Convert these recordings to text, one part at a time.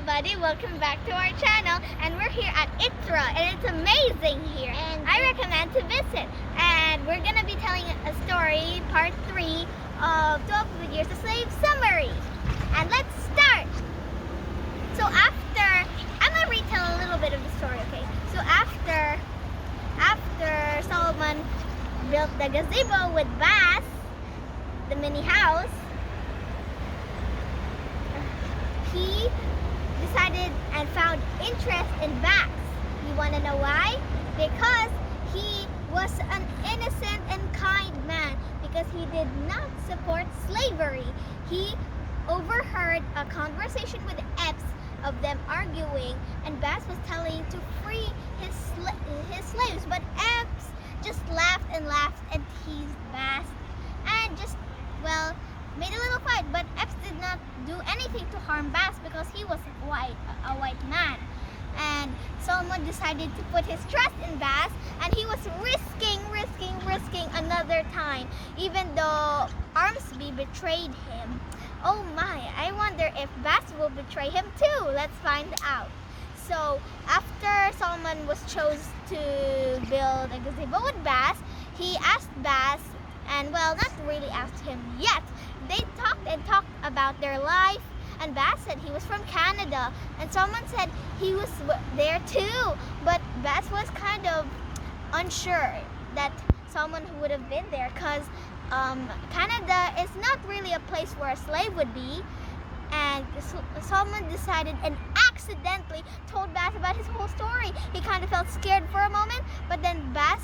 everybody, welcome back to our channel, and we're here at Itra, and it's amazing here, and I recommend to visit. And we're gonna be telling a story, part 3 of 12 Good Years a Slave summary. And let's start. So I'm gonna retell a little bit of the story, okay? So after Solomon built the gazebo with Bas, the mini house, he decided and found interest in Bas. You want to know why? Because he was an innocent and kind man, because he did not support slavery. He overheard a conversation with Epps of them arguing, and Bas was telling to free his slaves, but Epps just laughed and teased Bas and just, made a little fight, but Epps did not do anything to harm Bas because he was a white man. And Solomon decided to put his trust in Bas, and he was risking another time, even though Armsby betrayed him. Oh my, I wonder if Bas will betray him too. Let's find out. So after Solomon was chose to build a gazebo with Bas, he asked Bas, and not really asked him yet. They talked about their life, and Bas said he was from Canada, and Solomon said he was there too, but Bas was kind of unsure that Solomon would have been there, because Canada is not really a place where a slave would be. And Solomon decided and accidentally told Bas about his whole story. He kind of felt scared for a moment, but then Bas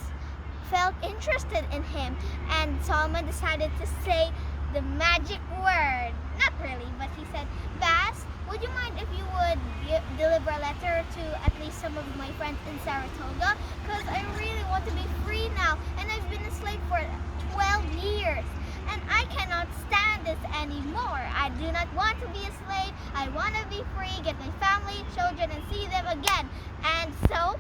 felt interested in him, and Solomon decided to say the magic word. Not really, but he said, Bas, would you mind if you would deliver a letter to at least some of my friends in Saratoga? Because I really want to be free now, and I've been a slave for 12 years. And I cannot stand this anymore. I do not want to be a slave. I want to be free, get my family, children, and see them again. And so,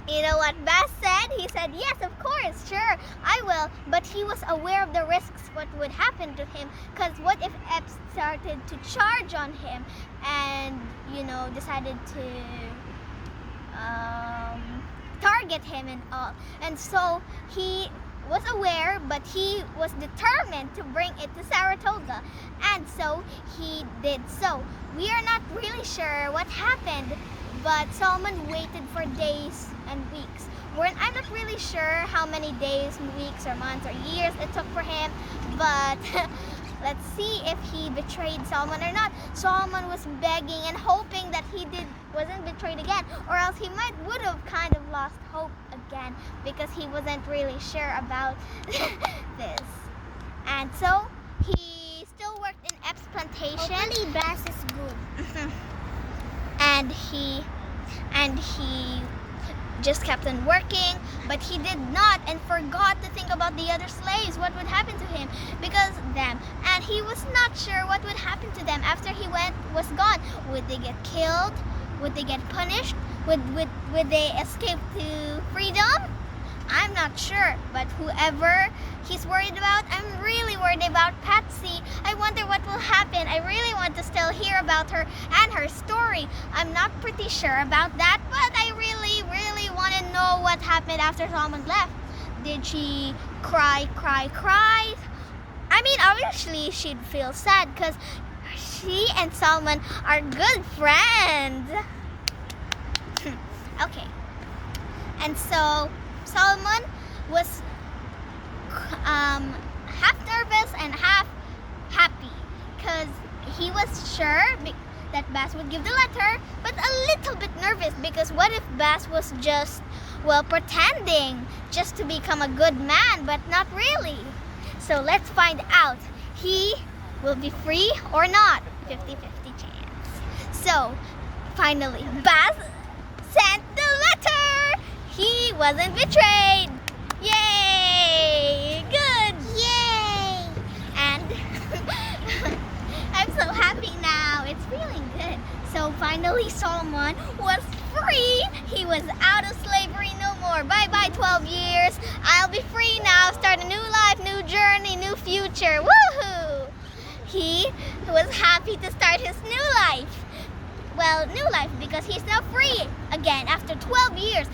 you know what Bas said? He said, yes, of course, sure, I will. But he was aware of the risks, what would happen to him. Because what if Epps started to charge on him and, decided to target him and all. And so he was aware, but he was determined to bring it to Saratoga, and so he did so. We are not really sure what happened, but Solomon waited for days and weeks. I'm not really sure how many days, weeks, or months, or years it took for him, but let's see if he betrayed Solomon or not. Solomon was begging and hoping that he wasn't betrayed again, or else he would have kind of lost hope again, because he wasn't really sure about this. And so he still worked in Epps plantation. Hopefully Bas is good. and he just kept on working, but he did not and forgot to think about the other slaves, what would happen to him because them, and he was not sure what would happen to them after he was gone. Would they get killed? Would they get punished? Would they escape to freedom? I'm not sure, but whoever he's worried about, I'm really worried about Patsy. I wonder what will happen. I really want to still hear about her and her story. I'm not pretty sure about that, but I really want to know what happened after Solomon left. Did she cry? I mean, obviously she'd feel sad, because she and Solomon are good friends. Okay. And so Solomon was half nervous and half happy, because he was sure that Bas would give the letter, but a little bit nervous, because what if Bas was just, pretending just to become a good man, but not really? So let's find out. He will be free or not. 50-50 chance. So finally, Bas sent the letter. He wasn't betrayed. Yay! Good! Yay! And I'm so happy now. It's feeling good. So finally Solomon was free. He was out of slavery no more. Bye-bye 12 years. I'll be free now. Start a new life, new journey, new future. Woohoo! He was happy to start his new life. new life because he's now free again after 12 years.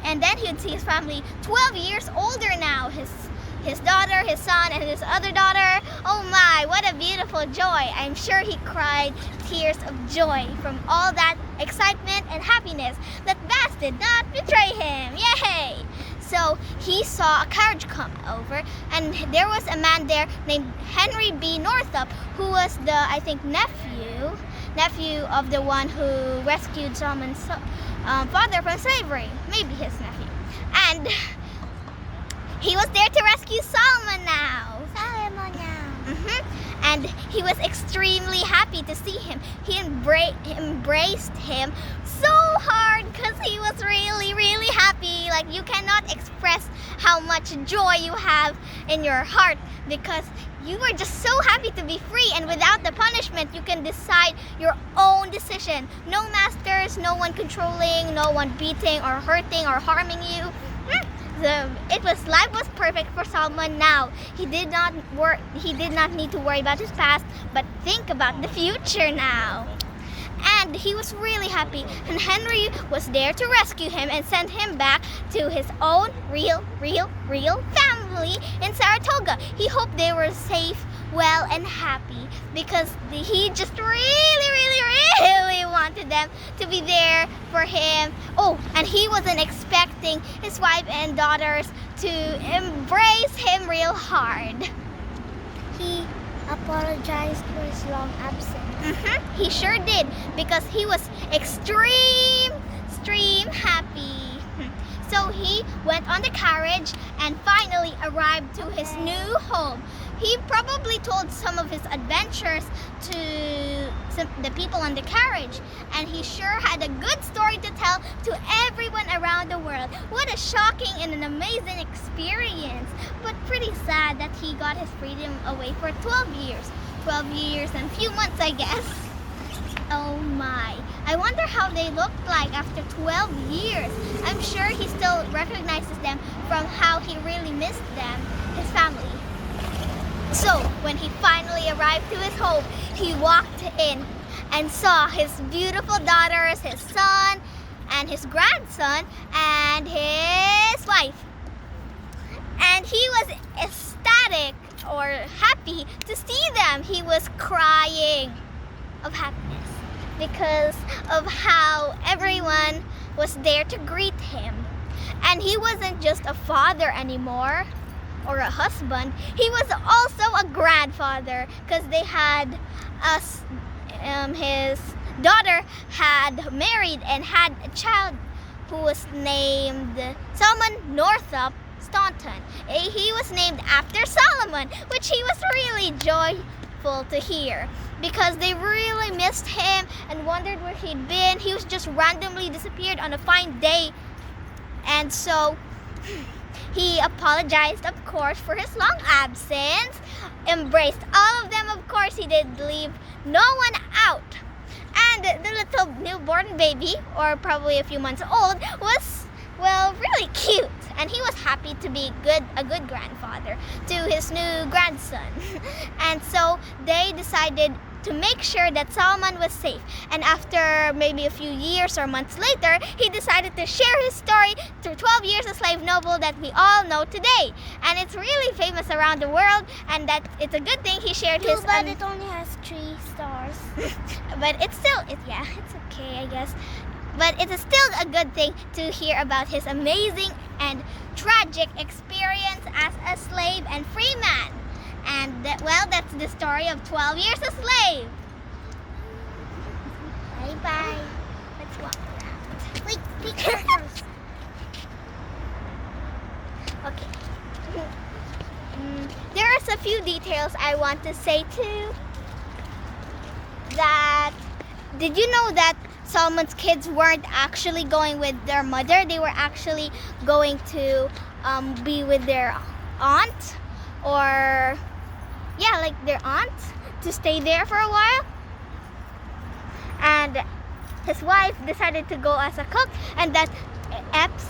And then he'd see his family 12 years older now. His daughter, his son, and his other daughter. Oh my, what a beautiful joy. I'm sure he cried tears of joy from all that excitement and happiness that Baz did not betray him. Yay! So he saw a carriage come over, and there was a man there named Henry B. Northup, who was the, I think, nephew of the one who rescued Solomon's father from slavery. Maybe his nephew. And he was there to rescue Solomon now. And he was extremely happy to see him. He embraced him so hard because he was really, really happy. Like, you cannot express how much joy you have in your heart because you were just so happy to be free, and without the punishment, you can decide your own decision. No masters, no one controlling, no one beating or hurting or harming you. Life was perfect for Solomon now. He did not need to worry about his past, but think about the future now. And he was really happy, and Henry was there to rescue him and send him back to his own real family in Saratoga. He hoped they were safe, well, and happy because he just really wanted them to be there for him. Oh, and he wasn't expecting his wife and daughters to embrace him real hard. He apologized for his long absence. He sure did because he was extreme happy. So he went on the carriage and finally arrived to his new home. He probably told some of his adventures to the people on the carriage, and he sure had a good story to tell to everyone around the world. What a shocking and an amazing experience, but pretty sad that he got his freedom away for 12 years. 12 years and few months, I guess. Oh my. I wonder how they looked like after 12 years. I'm sure he still recognizes them from how he really missed them, his family. So, when he finally arrived to his home, he walked in and saw his beautiful daughters, his son, and his grandson, and his wife. And he was ecstatic or happy to see them. He was crying of happiness because of how everyone was there to greet him. And he wasn't just a father anymore or a husband. He was also a grandfather because they had his daughter had married and had a child who was named Solomon Northup Staunton. He was named after Solomon, which he was really joyful to hear because they really missed him and wondered where he'd been. He was just randomly disappeared on a fine day. And so he apologized, of course, for his long absence, embraced all of them, of course. He did leave no one out. And the little newborn baby, or probably a few months old, was, well, really cute. And he was happy to be a good grandfather to his new grandson. And so they decided to make sure that Solomon was safe. And after maybe a few years or months later, he decided to share his story through 12 Years a Slave novel that we all know today. And it's really famous around the world, and that it's a good thing he shared his... But it only has 3 stars. But it's still, it's okay, I guess. But it is still a good thing to hear about his amazing and tragic experience as a slave and free man. And that's the story of 12 Years a Slave. Bye-bye. Let's walk around. Wait, be careful. Okay. There are a few details I want to say too. Did you know that Solomon's kids weren't actually going with their mother? They were actually going to be with their aunt, or like their aunt, to stay there for a while. And his wife decided to go as a cook, and that Epps,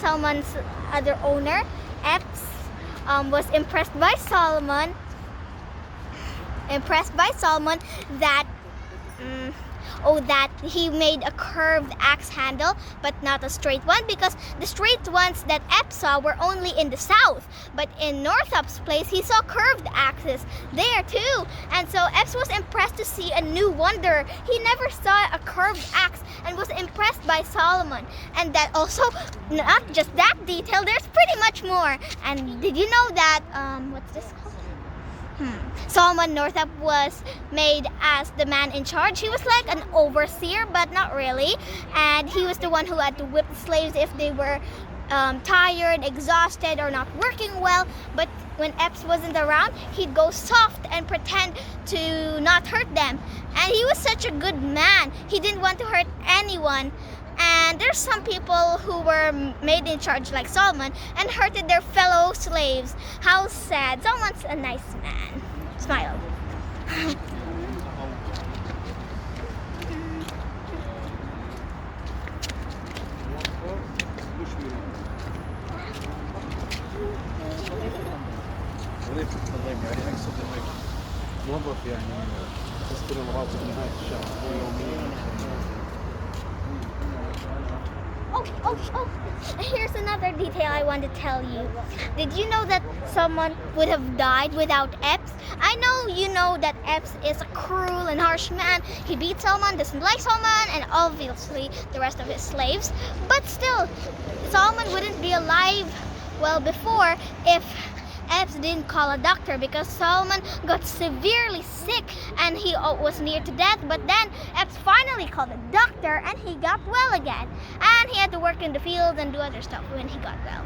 Solomon's other owner, Epps, was impressed by Solomon that that he made a curved axe handle but not a straight one, because the straight ones that Epps saw were only in the south. But in Northup's place, he saw curved axes there too. And so Epps was impressed to see a new wonder. He never saw a curved axe and was impressed by Solomon. And that also, not just that detail, there's pretty much more. And did you know that, what's this called? Solomon Northup was made as the man in charge. He was like an overseer, but not really. And he was the one who had to whip the slaves if they were tired, exhausted, or not working well. But when Epps wasn't around, he'd go soft and pretend to not hurt them. And he was such a good man. He didn't want to hurt anyone. And there's some people who were made in charge like Solomon and hurted their fellow slaves. How sad. Solomon's a nice man. Smile. موظف يعني تسكن الراتب نهاية الشهر يوميا. Oh, here's another detail I want to tell you. Did you know that someone would have died without Epps? I know you know that Epps is a cruel and harsh man. He beats Solomon, doesn't like Solomon, and obviously the rest of his slaves. But still, Solomon wouldn't be alive before if Epps didn't call a doctor, because Solomon got severely sick and he was near to death. But then Epps finally called a doctor and he got well again. And he had to work in the fields and do other stuff when he got well.